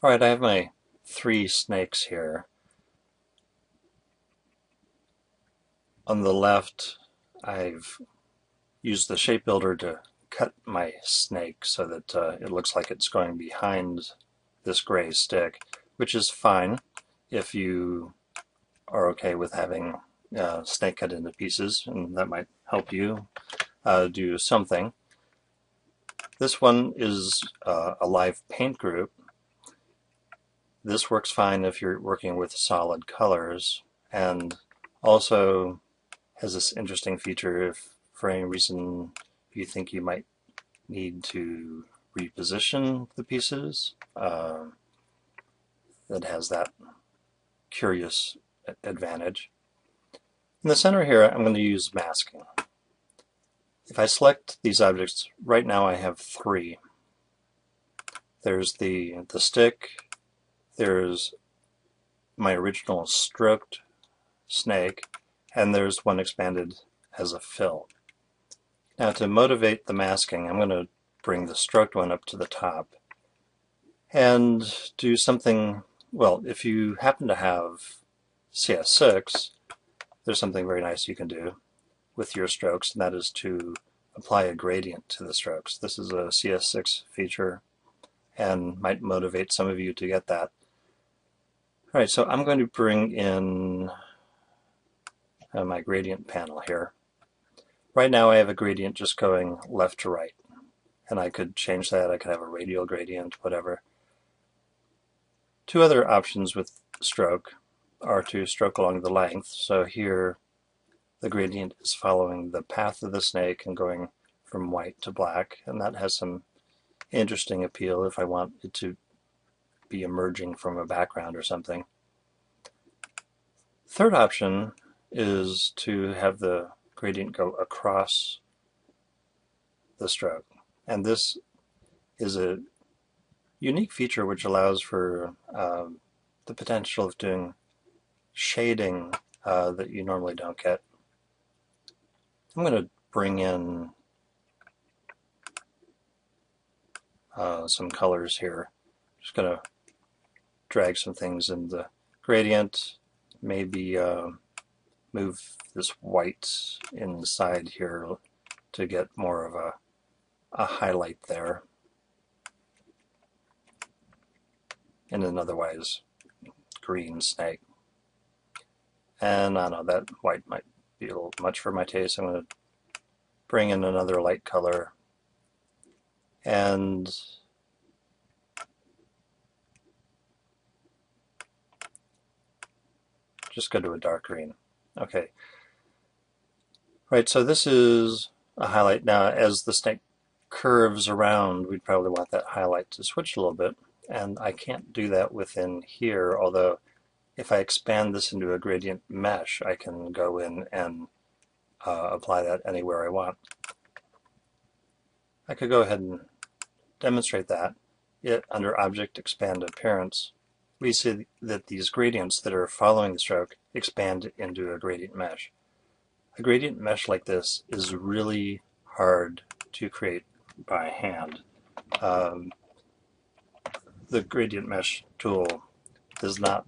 Alright, I have my three snakes here. On the left, I've used the shape builder to cut my snake so that it looks like it's going behind this gray stick, which is fine if you are okay with having snake cut into pieces, and that might help you do something. This one is a live paint group. This works fine if you're working with solid colors, and also has this interesting feature if for any reason you think you might need to reposition the pieces. That has that curious advantage. In the center here, I'm going to use masking. If I select these objects, right now I have three. There's the stick, there's my original stroked snake, and there's one expanded as a fill. Now to motivate the masking, I'm going to bring the stroked one up to the top and do something. Well, if you happen to have CS6, there's something very nice you can do with your strokes, and that is to apply a gradient to the strokes. This is a CS6 feature and might motivate some of you to get that. Alright, so I'm going to bring in my gradient panel here. Right now I have a gradient just going left to right, and I could change that. I could have a radial gradient, whatever. Two other options with stroke are to stroke along the length. So here the gradient is following the path of the snake and going from white to black, and that has some interesting appeal if I want it to be emerging from a background or something. Third option is to have the gradient go across the stroke, and this is a unique feature which allows for the potential of doing shading that you normally don't get. I'm going to bring in some colors here. Just going to drag some things in the gradient, maybe move this white inside here to get more of a highlight there in an otherwise green snake. And I don't know, that white might be a little much for my taste. I'm going to bring in another light color and just go to a dark green. Okay. Right, so this is a highlight. Now, as the snake curves around, we'd probably want that highlight to switch a little bit. And I can't do that within here, although if I expand this into a gradient mesh, I can go in and apply that anywhere I want. I could go ahead and demonstrate that. Under Object Expand Appearance, we see that these gradients that are following the stroke expand into a gradient mesh. A gradient mesh like this is really hard to create by hand. The gradient mesh tool does not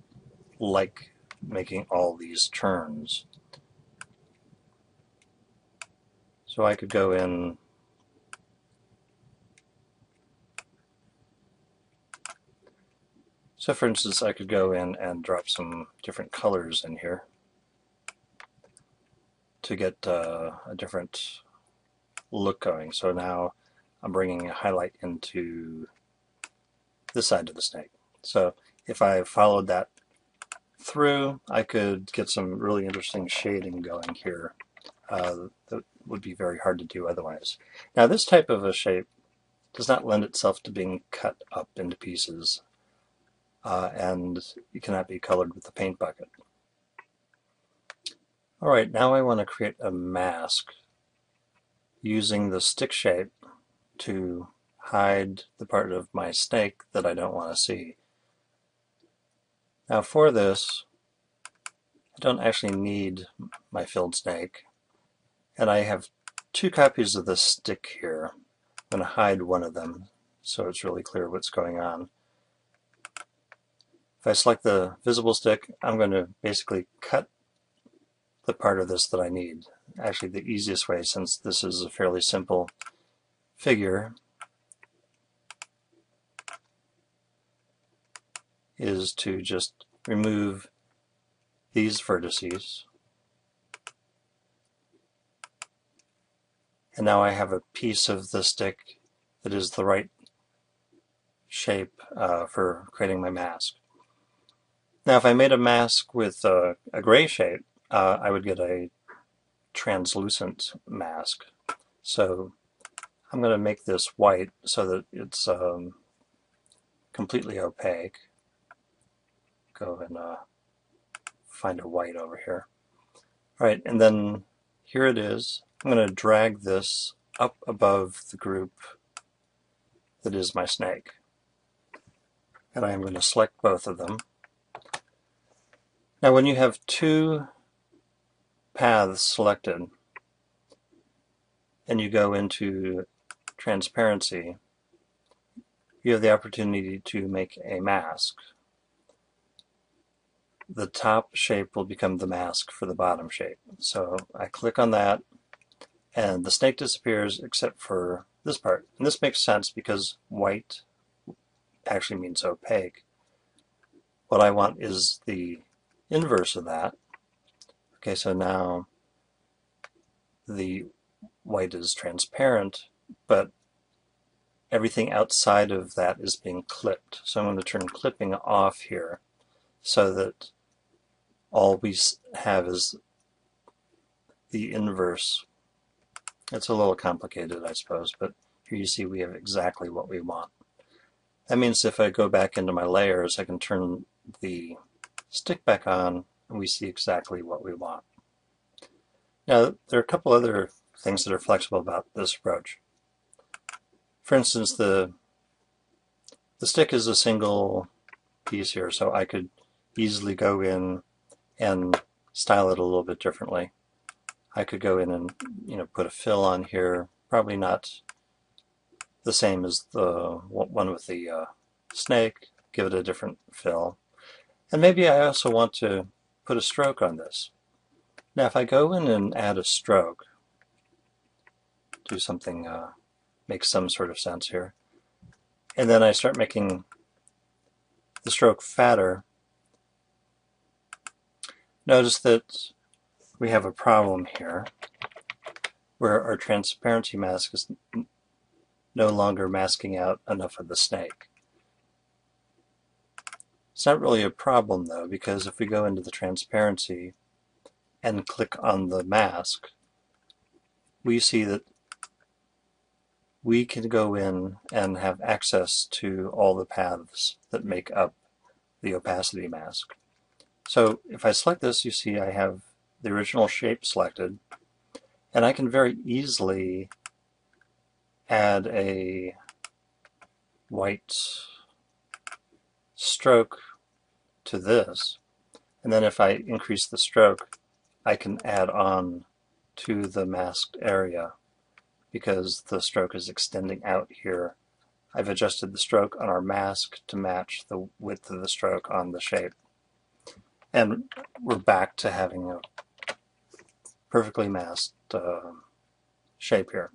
like making all these turns. So I could go in So for instance, I could go in and drop some different colors in here to get a different look going. So now I'm bringing a highlight into this side of the snake. So if I followed that through, I could get some really interesting shading going here that would be very hard to do otherwise. Now this type of a shape does not lend itself to being cut up into pieces. And it cannot be colored with the paint bucket. Alright, now I want to create a mask using the stick shape to hide the part of my snake that I don't want to see. Now for this, I don't actually need my filled snake, and I have two copies of the stick here. I'm going to hide one of them so it's really clear what's going on. If I select the visible stick, I'm going to basically cut the part of this that I need. Actually, the easiest way, since this is a fairly simple figure, is to just remove these vertices. And now I have a piece of the stick that is the right shape for creating my mask. Now if I made a mask with a gray shape, I would get a translucent mask. So I'm going to make this white so that it's completely opaque. Go and find a white over here. All right, and then here it is. I'm going to drag this up above the group that is my snake. And I'm going to select both of them. Now when you have two paths selected and you go into transparency, you have the opportunity to make a mask. The top shape will become the mask for the bottom shape. So I click on that and the snake disappears except for this part. And this makes sense because white actually means opaque. What I want is the inverse of that. Okay, so now the white is transparent, but everything outside of that is being clipped. So I'm going to turn clipping off here so that all we have is the inverse. It's a little complicated, I suppose, but here you see we have exactly what we want. That means if I go back into my layers, I can turn the stick back on and we see exactly what we want. Now, there are a couple other things that are flexible about this approach. For instance, the stick is a single piece here, so I could easily go in and style it a little bit differently. I could go in and put a fill on here, probably not the same as the one with the snake, give it a different fill. And maybe I also want to put a stroke on this. Now if I go in and add a stroke, do something, make some sort of sense here, and then I start making the stroke fatter, notice that we have a problem here where our transparency mask is no longer masking out enough of the snake. It's not really a problem though, because if we go into the transparency and click on the mask, we see that we can go in and have access to all the paths that make up the opacity mask. So if I select this, you see I have the original shape selected, and I can very easily add a white stroke to this, and then if I increase the stroke, I can add on to the masked area because the stroke is extending out here. I've adjusted the stroke on our mask to match the width of the stroke on the shape. And we're back to having a perfectly masked shape here.